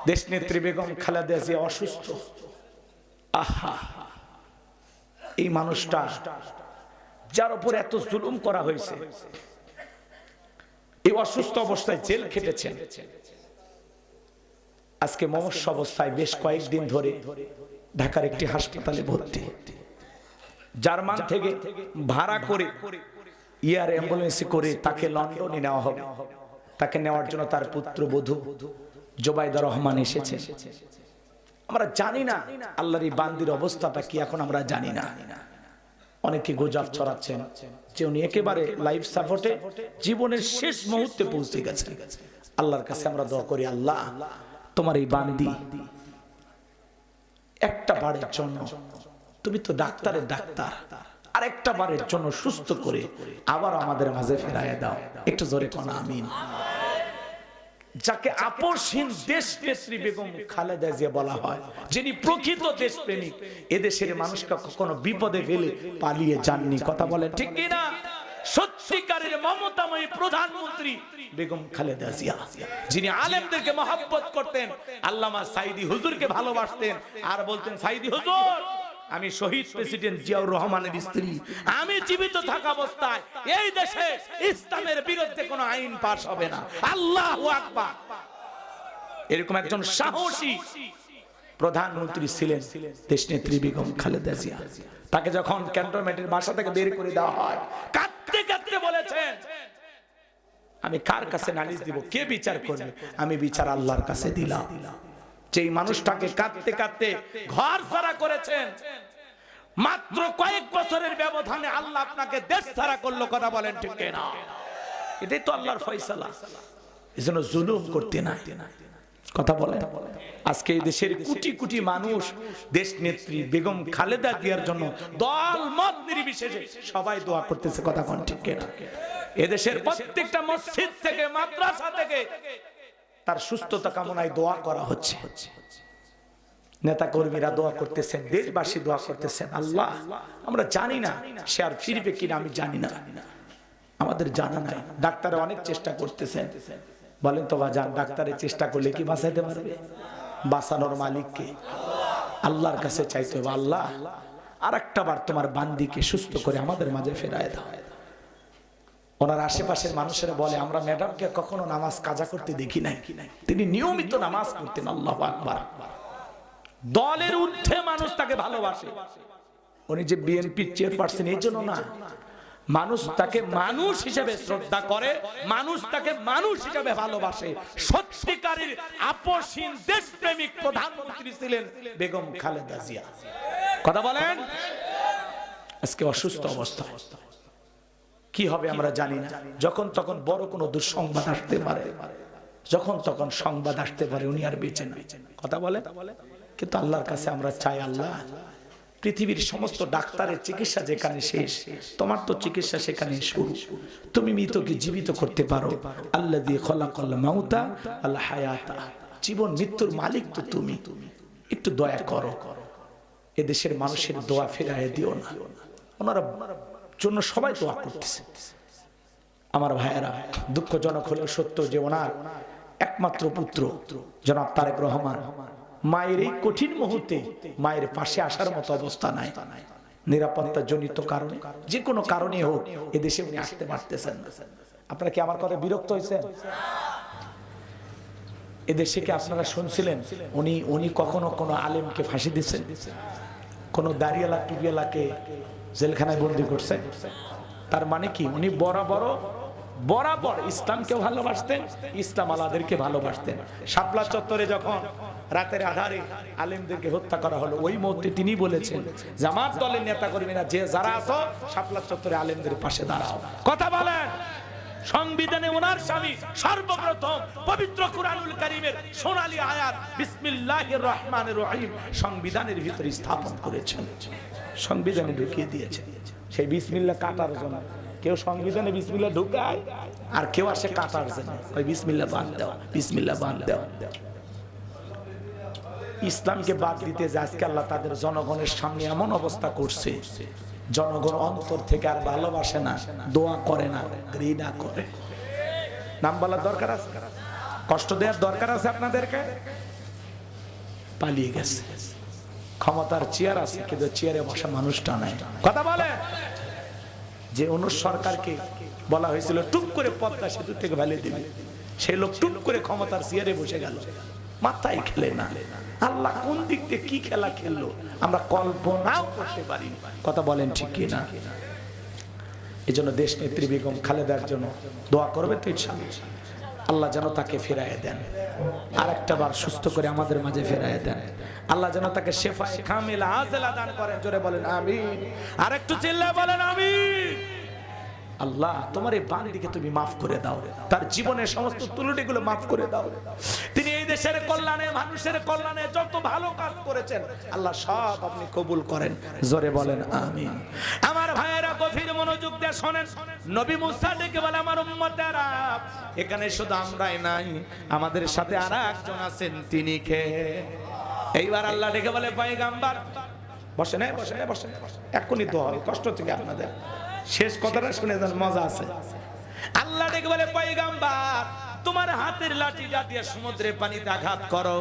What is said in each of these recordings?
দেশনেত্রী বেগম খালেদা জিয়া অসুস্থ। আহা, এই মানুষটা যার উপর এত জুলুম করা হয়েছে, এই অসুস্থ অবস্থায় জেল খেটেছেন। আজকে মমস্য অবস্থায় বেশ কয়েকদিন ধরে ঢাকার একটি হাসপাতালে ভর্তি। জার্মান থেকে ভাড়া করে এয়ার অ্যাম্বুলেন্সে করে তাকে লন্ডনে নেওয়া হবে। তাকে নেওয়ার জন্য তার পুত্রবধূ জোবাইদা রহমান এসেছে। আমরা জানি না আল্লাহর এই বান্দির অবস্থাটা কি, এখন আমরা জানি না। অনেকে গুজব ছড়াচ্ছেন যে উনি একেবারে লাইফ সাপোর্টে জীবনের শেষ মুহূর্তে পৌঁছে গেছেন। আল্লাহর কাছে আমরা দোয়া করি, আল্লাহ তোমার এই বান্দি একটা বারের জন্য, তুমি তো ডাক্তারের ডাক্তার, আর একটা বারের জন্য সুস্থ করে আবার আমাদের মাঝে ফেরায় দাও। একটু জোরে কোন আমিন। যাকে আপসহীন দেশনেত্রী বেগম খালেদা জিয়া বলা হয়, যিনি প্রকৃত দেশপ্রেমিক, এদেশের মানুষকে কখনো বিপদে ফেলে পালিয়ে যাননি। কথা বলেন ঠিক কিনা? সত্যিকারের মমতাময়ী প্রধানমন্ত্রী বেগম খালেদা জিয়া, যিনি আলেমদেরকে মহব্বত করতেন, আল্লামা সাইদি হুজুরকে ভালোবাসতেন, আর বলতেন, সাইদি হুজুর আমি শহীদ প্রেসিডেন্ট জিয়াউর রহমানের স্ত্রী, আমি জীবিত থাকা অবস্থায় এই দেশে ইসলামের বিরুদ্ধে কোনো আইন পাস হবে না। আল্লাহু আকবার। এরকম একজন সাহসী প্রধানমন্ত্রী ছিলেন দেশনেত্রী বেগম খালেদা জিয়া। তাকে যখন ক্যান্টনমেন্টের বাসা থেকে বের করে দেওয়া হয়, কাঁদতে কাঁদতে বলেছেন, আমি কার কাছে নালিশ দিব, কে বিচার করবে? আমি বিচার আল্লাহর কাছে দিলাম। যেই মানুষটাকে কাঁদতে কাঁদতে ঘর ছাড়া করেছেন, মাত্র কয়েক বছরের ব্যবধানে আল্লাহ আপনাকে দেশ ছাড়া করলো। কথা বলেন ঠিক কিনা? এটাই তো আল্লাহর ফয়সালা। এজন্য জুলুম করতে না। কথা বলেন। আজকে এই দেশের কোটি কোটি মানুষ দেশনেত্রী বেগম খালেদা জিয়ার জন্য দল মত নির্বিশেষে সবাই দোয়া করতেছে। কথা বলেন ঠিক কিনা? এদেশের প্রত্যেকটা মসজিদ থেকে, মাদ্রাসা থেকে তার সুস্থতা কামনায় দোয়া করা হচ্ছে। নেতা কর্মীরা দোয়া করতেছেন, দেশবাসী দোয়া করতেছেন। আল্লাহ, আমরা জানি না সে আর ফিরবে কিনা, আমি জানি না, আমাদের জানা নাই। ডাক্তার অনেক চেষ্টা করতেছেন। বলেন তো বাজান, ডাক্তারের চেষ্টা করলে কি বাঁচাইতে পারবে? বাঁচানোর মালিককে, আল্লাহর কাছে চাইতে হবে, আল্লাহ আর একটা বার তোমার বান্দিকে সুস্থ করে আমাদের মাঝে ফেরায় দাও। ওনার আশেপাশের মানুষেরা বলে, আমরা ম্যাডামকে কখনো নামাজ কাজা করতে দেখি নাই, তিনি নিয়মিত নামাজ পড়তেন। আল্লাহু আকবার। দলের ঊর্ধ্বে মানুষ তাকে ভালোবাসে। উনি যে বিএনপির চেয়ারপারসন এই জন্য না, মানুষ তাকে মানুষ হিসেবে শ্রদ্ধা করে, মানুষ তাকে মানুষ হিসেবে ভালোবাসে। সত্যিকারের আপসহীন দেশপ্রেমিক প্রধানমন্ত্রী ছিলেন বেগম খালেদা জিয়া। কথা বলেন। আজকে অসুস্থ অবস্থা, কি হবে আমরা জানি না। যখন তখন বড় কোনো দুঃসংবাদ আসতে পারে, যখন তখন সংবাদ আসতে পারে উনি আর বেঁচে নাই। কথা বলে। কিন্তু আল্লাহর কাছে আমরা চাই, আল্লাহ পৃথিবীর সমস্ত ডাক্তারের চিকিৎসা যেখানে শেষ, তোমার তো চিকিৎসা সেখানে শুরু। তুমি মৃতকে জীবিত করতে পারো। আল্লাযী খালাকাল মাউতা ওয়াল হায়াতা, জীবন মৃত্যুর মালিক তো তুমি। একটু দয়া করো, এদেশের মানুষের দোয়া ফেরায় দিও না। ওনারা জন্য সবাই দোয়া করতেছে। আমার ভাইয়েরা, দুঃখজনক হলেও সত্য যে ওনার একমাত্র পুত্র জনাব তারেক রহমান মায়ের এই কঠিন মুহূর্তে মায়ের পাশে আসার মতো অবস্থা নাই। নিরাপত্তা জনিত কারণে, যে কোনো কারণে হোক, এদেশে উনি আসতে পারতেছেন না। আপনারা কি আমার কথা বিরক্ত হয়েছেন? এদেশে কি আপনারা শুনছিলেন উনি কখনো কোনো আলেমকে ফাঁসি দিচ্ছেন? কোন দাড়িয়ালা টুপিয়ালাকে জেলখানায় বন্দী করছে? তার মানে কি উনি বরাবর ইসলামকে ভালোবাসতেন, ইসলাম আলাদেরকে ভালোবাসতেন। শাপলা চত্বরে যখন রাতের আধারে আলেমদেরকে হত্যা করা হলো, ওই মুহূর্তে তিনি বলেছেন, জামাত দলের নেতা কর্মীরা যে যারা আছো, শাপলা চত্বরে আলেমদের পাশে দাঁড়াও। কথা বলেন। সংবিধানে ওনার স্বামী সর্বপ্রথম পবিত্র কুরআনুল কারীমের সোনালী আয়াত বিসমিল্লাহির রহমানির রহিম সংবিধানের ভিতরে স্থাপন করেছেন, সংবিধানে ঢুকিয়ে দিয়েছেন। সেই বিসমিল্লাহ কাটার জন্য কেউ সংবিধানে বিসমিল্লাহ ঢুকায়, আর কেউ আসে কাটার জন্য ওই বিসমিল্লাহ বাদ দাও, বিসমিল্লাহ বাদ দাও। ইসলামকে বাদ দিতে যে আজকে আল্লাহ তাদের জনগণের সামনে এমন অবস্থা করছে, জনগণ অন্তর থেকে আর ভালোবাসে না, দোয়া করে না, ঘৃণা করে। নাম বলার দরকার আছে? কষ্ট দেওয়ার দরকার আছে আপনাদেরকে? পালিয়ে গেছে। ক্ষমতার চেয়ার আছে কিন্তু চেয়ারে বসা মানুষটা নাই। কথা বলে যে অনুর সরকারকে বলা হয়েছিল টুপ করে পদ্মা সেতু থেকে ফেলে দিবে, সেই লোক টুপ করে ক্ষমতার চেয়ারে বসে গেল। মাথায় খেলে না। আল্লাহ কোন দিক দিয়ে কি খেলা খেললো আমরা কল্পনাও করতে পারি। কথা বলেন ঠিক কি না? এই জন্য দেশ নেত্রী বেগম খালেদার জন্য দোয়া করবে তো ইনশাআল্লাহ, আল্লাহ যেন তাকে ফেরায় দেন, আর একটা বার সুস্থ করে আমাদের মাঝে ফেরায় দেন। আল্লাহ যেন তাকে শেফায়ে কামিলা আজেলা দান করেন। জোরে বলেন আমিন। আর একটু চিল্লায় বলেন আমিন। আল্লাহ তোমার এই বান্দিকে তুমি মাফ করে দাও, তার জীবনের সমস্ত ত্রুটিগুলো মাফ করে দাও। তিনি এই দেশের কল্যাণে, মানুষের কল্যাণে যত ভালো কাজ করেছেন আল্লাহ সব আপনি কবুল করেন। জোরে বলেন আমিন। আমার ভাইয়েরা গভীর মনোযোগ দিয়ে শোনেন। নবী মুসা ডেকে বলে আমার উম্মতেরা, এখানে শুধু আমরাই নাই, আমাদের সাথে আর একজন আছেন, তিনি কে? এইবার আল্লাহ ডেকে বলে পয়গম্বর। বসেন বসেন বসেন, এক্ষুনি দোয়া হবে, কষ্ট থেকে আপনাদের শেষ কথাটা শুনে যান, মজা আছে। আল্লাহ ডেকে বলে পয়গম্বর, তোমার হাতের লাঠি দিয়ে সমুদ্রে পানিতে আঘাত করো,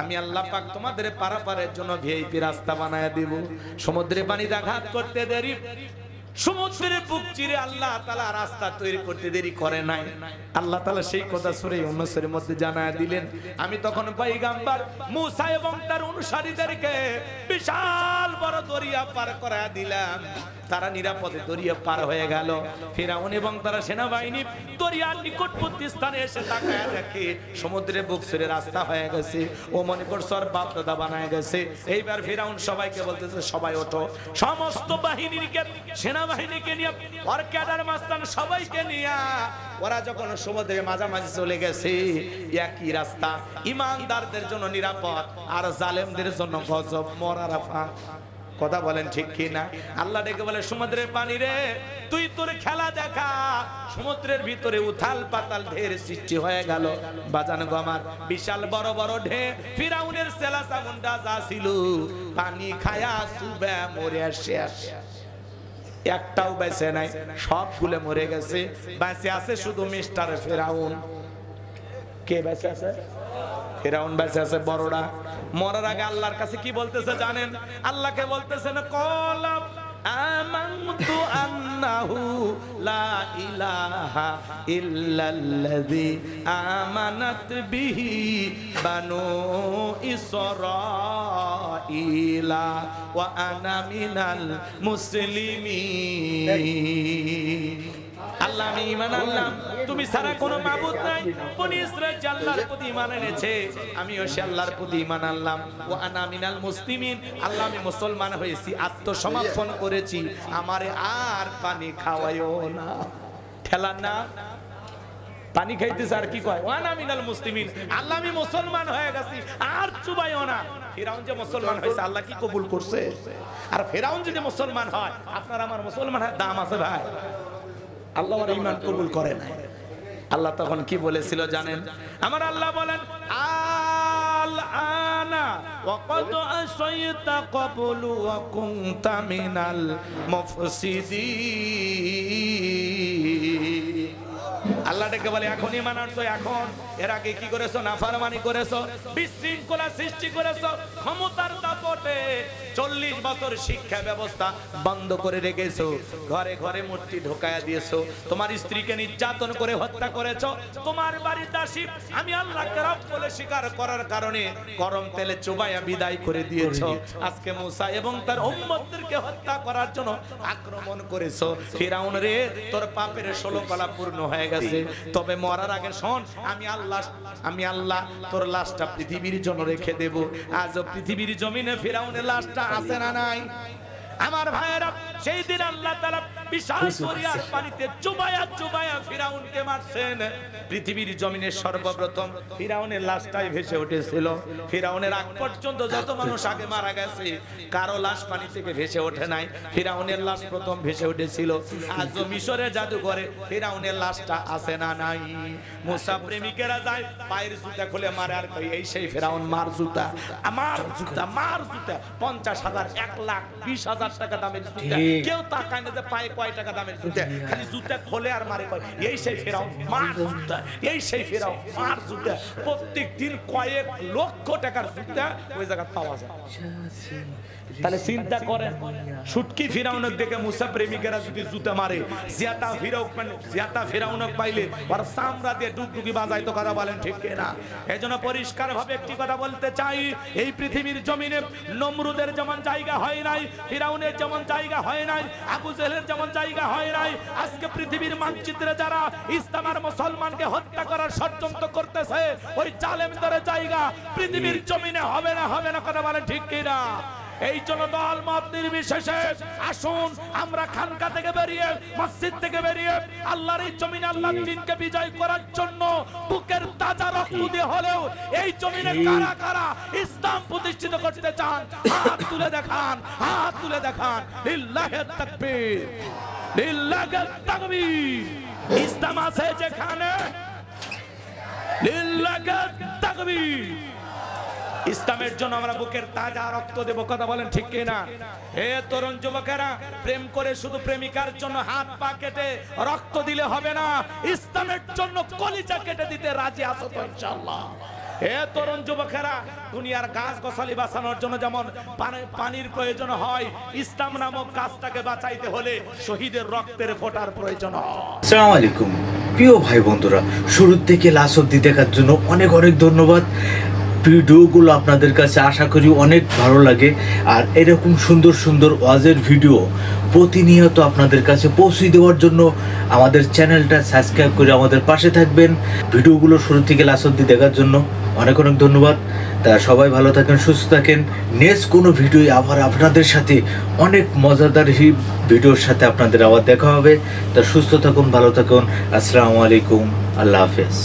আমি আল্লাহ পাক তোমাদের পারাপারের জন্য ভিআইপি রাস্তা বানায় দিব। সমুদ্রে পানিতে আঘাত করতে দেরি, সমুদ্রের বুক চিরে আল্লাহ তাআলা রাস্তা তৈরি করতে দেরি করে নাই। আল্লাহ তাআলা সেই কথা সূরা ইউনূসের মধ্যে জানায় দিলেন। আমি তখন পয়গম্বর মুসা এবং তার অনুসারীদেরকে বিশাল বড় দরিয়া পার করায় দিলাম, তারা নিরাপদে দরিয়া পার হয়ে গেল। ফিরাউন এবং তার সেনাবাহিনী দরিয়ার নিকটবর্তী স্থানে এসে তাকায় দেখে সমুদ্রের বুক ছেড়ে রাস্তা হয়ে গেছে। ও মনে করছে ওর বাপ দাদা বানায় গেছে। এইবার ফিরাউন সবাইকে বলতেছে সবাই ওঠো, সমস্ত বাহিনীকে, সেনাবাহিনীকে নিয়ে, ওর ক্যাডার মাস্তান সবাইকে নিয়ে ওরা যখন সমুদ্রের মাঝামাঝি চলে গেছে, একই রাস্তা, ইমানদারদের জন্য নিরাপদ আর জালেমদের জন্য গজব, মরার আফাত। কথা বলেন ঠিক কি না? আল্লাহ ডেকে বলে সমুদ্রের পানি রে, তুই তোর খেলা দেখা। সমুদ্রের ভিতরে উথাল পাতাল ঢের সৃষ্টি হয়ে গেল। বাজান গো আমার, বিশাল বড় বড় ঢে, ফিরাউনের সেলা সামুন্ডা যা ছিল পানি খায়া সুবে মরে শেষ, একটাও বেঁচে নাই, সবগুলো মরে গেছে। বেঁচে আছে শুধু মিস্টার ফিরাউন। কে বেঁচে আছে? ফিরাউন বেঁচে আছে বড়রা। মরার আগে আল্লাহর কাছে কি বলতেছে জানেন? আল্লাহকে বলতেছেন ক্বালা আমানতু আন্নাহু লা ইলাহা ইল্লাল্লাযী আমানাত বিহি বানু ইসরাঈলা ওয়া আনা মিনাল মুসলিমিন। আল্লাহ আমি ঈমান আনলাম, তুমি ছাড়া কোনো মাবুদ নাই। বনি ইসরাঈল আল্লাহর প্রতি ঈমান এনেছে, আমিও সে আল্লাহর প্রতি ঈমান আনলাম। ওয়া আনা মিনাল মুসলিমিন, আল্লাহ আমি মুসলমান হয়েছি, আত্মসমর্পণ করেছি, আমারে আর পানি খাওয়ায়ও না। ঠেলা না, পানি খাইতেছে আর কি কয়? ওয়া আনা মিনাল মুসলিমিন, আল্লাহ আমি মুসলমান হয়ে গেছি, আর চুবাইও না। ফিরাউন যে মুসলমান হয়েছে আল্লাহ কি কবুল করছে? আর ফিরাউন যদি মুসলমান হয়, আপনার আমার মুসলমানের দাম আছে ভাই? আল্লাহ আর ঈমান কবুল করে না। আল্লাহ তখন কি বলেছিল জানেন? আমার আল্লাহ বলেন আল আনা ওয়া ক্বাদ আসাইতা ক্বাবলু ওয়া কুনতা মিনাল মুফসিদিন। আল্লাহ ডেকে বলে এখন ঈমান আনছো, এখন এর আগে কি করেছো? নাফরমানি করেছো, বিশৃঙ্খলা সৃষ্টি করেছো, ক্ষমতার দাপটে 40 বছর শিক্ষা ব্যবস্থা বন্ধ করে রেখেছো, ঘরে ঘরে মূর্তি ঢোকায়া দিয়েছো, তোমার স্ত্রীকে নির্যাতন করে হত্যা করেছো, তোমার বাড়ির দাসী আমি আল্লাহকে রব বলে স্বীকার করার কারণে গরম তেলে চুবাইয়া বিদায় করে দিয়েছো। আজকে মুসা এবং তার উম্মতদেরকে হত্যা করার জন্য আক্রমণ করেছো। ফিরাউন রে, তোর পাপের 16 কলা পূর্ণ হয়ে গেছে, তবে মরার আগে শোন, আমি আল্লাহ তোর লাশটা পৃথিবীর জন্য রেখে দেব। আজও পৃথিবীর জমিনে ফিরাউনের লাশটা আছে না নাই? আমার ভাইয়েরা, সেই দিন আল্লাহ তাআলা বিশাল দরিয়ার পানিতে চুবায়া চুবায়া ফিরাউনকে মারছেন। পৃথিবীর জমিনে সর্বপ্রথম ফিরাউনের লাশটাই ভেসে উঠেছিল। ফিরাউনের আগ পর্যন্ত যত মানুষ আগে মারা গেছে কারো লাশ পানি থেকে ভেসে ওঠে নাই, ফিরাউনের লাশ প্রথম ভেসে উঠেছিল। আজও মিশরের জাদুঘরে ফিরাউনের লাশটা আছে না নাই? মুসা প্রেমিকেরা যায়, পায়ের জুতা খুলে মারে আর কই এই সেই ফিরাউন, মার জুতা, আমার জুতা, মার জুতা। 50,000, 1,20,000 টাকা দামের জুতা, কেউ তাকায় না যে পায়ে কয় টাকা দামের জুতা, খালি জুতা খোলে আর মারে কয় এই সেই ফেরাউন মার জুতা, এই সেই ফেরাউন মার জুতা। প্রত্যেক দিন কয়েক লক্ষ টাকার জুতা ওই জায়গা পাওয়া যায়। তাহলে চিন্তা করেন, শুটকি ফিরাউনক দেখে মুসা প্রেমিকেরা যদি জুতা মারে, জিয়াতা ফিরাউনক পাইলে আর চামড়া দিয়ে ডুগডুগি বাজায়, তো কথা বলেন ঠিক কিনা? এজন্য পরিষ্কার ভাবে একটি কথা বলতে চাই, এই পৃথিবীর জমিনে নমরুদের যেমন জায়গা হয় নাই, ফিরাউনের যেমন জায়গা হয় নাই, আবু জেহেলের যেমন জায়গা হয় নাই, আজকে পৃথিবীর মানচিত্রে যারা ইসলাম আর মুসলমানকে হত্যা করার ষড়যন্ত্র করতেছে, ওই জালেমদের জায়গা পৃথিবীর জমিনে হবে না, হবে না, কথা বলেন ঠিক কিনা? এই জন্য দল মত নির্বিশেষে আসুন আমরা খানকা থেকে বেরিয়ে, মসজিদ থেকে বেরিয়ে আল্লাহর এই জমিনে আল্লাহর দ্বীনকে বিজয় করার জন্য বুকের তাজা রক্ত দিয়ে হলেও এই জমিনে কারা কারা ইসলাম প্রতিষ্ঠিত করতে চান, হাত তুলে দেখান, হাত তুলে দেখান। লিল্লাহি তাকবীর, লিল্লাহি তাকবীর। ইসলাম আছে যেখানে, লিল্লাহি তাকবীর। ইসলামের জন্য আমরা বুকের তাজা রক্ত দেব, কথা বলেন ঠিক কিনা? হে তরুণ যুবকেরা, প্রেম করে শুধু প্রেমিকার জন্য হাত পা কেটে রক্ত দিলে হবে না, ইসলামের জন্য কলিজা কেটে দিতে রাজি আছো তো ইনশাআল্লাহ? হে তরুণ যুবকেরা, দুনিয়ার গাছ গছালি বাঁচানোর জন্য যেমন পানির প্রয়োজন হয়, ইসলাম নামক গাছটাকে বাঁচাইতে হলে শহীদের রক্তের ফোঁটার প্রয়োজন হয়। আসসালামু আলাইকুম প্রিয় ভাই বন্ধুরা, শুরু থেকে লাস্ট অবধি দেখার জন্য অনেক অনেক ধন্যবাদ। ভিডিওগুলো আপনাদের কাছে আশা করি অনেক ভালো লাগে, আর এরকম সুন্দর সুন্দর ওয়াজের ভিডিও প্রতিনিয়ত আপনাদের কাছে পৌঁছে দেওয়ার জন্য আমাদের চ্যানেলটা সাবস্ক্রাইব করে আমাদের পাশে থাকবেন। ভিডিওগুলো শুরু থেকে লাস্ট অবধি দেখার জন্য অনেক অনেক ধন্যবাদ। তা সবাই ভালো থাকেন, সুস্থ থাকেন। নেক্সট কোনো ভিডিও আবার আপনাদের সাথে অনেক মজাদার ভিডিওর সাথে আপনাদের আবার দেখা হবে। তা সুস্থ থাকুন, ভালো থাকুন। আসসালামু আলাইকুম, আল্লাহ হাফেজ।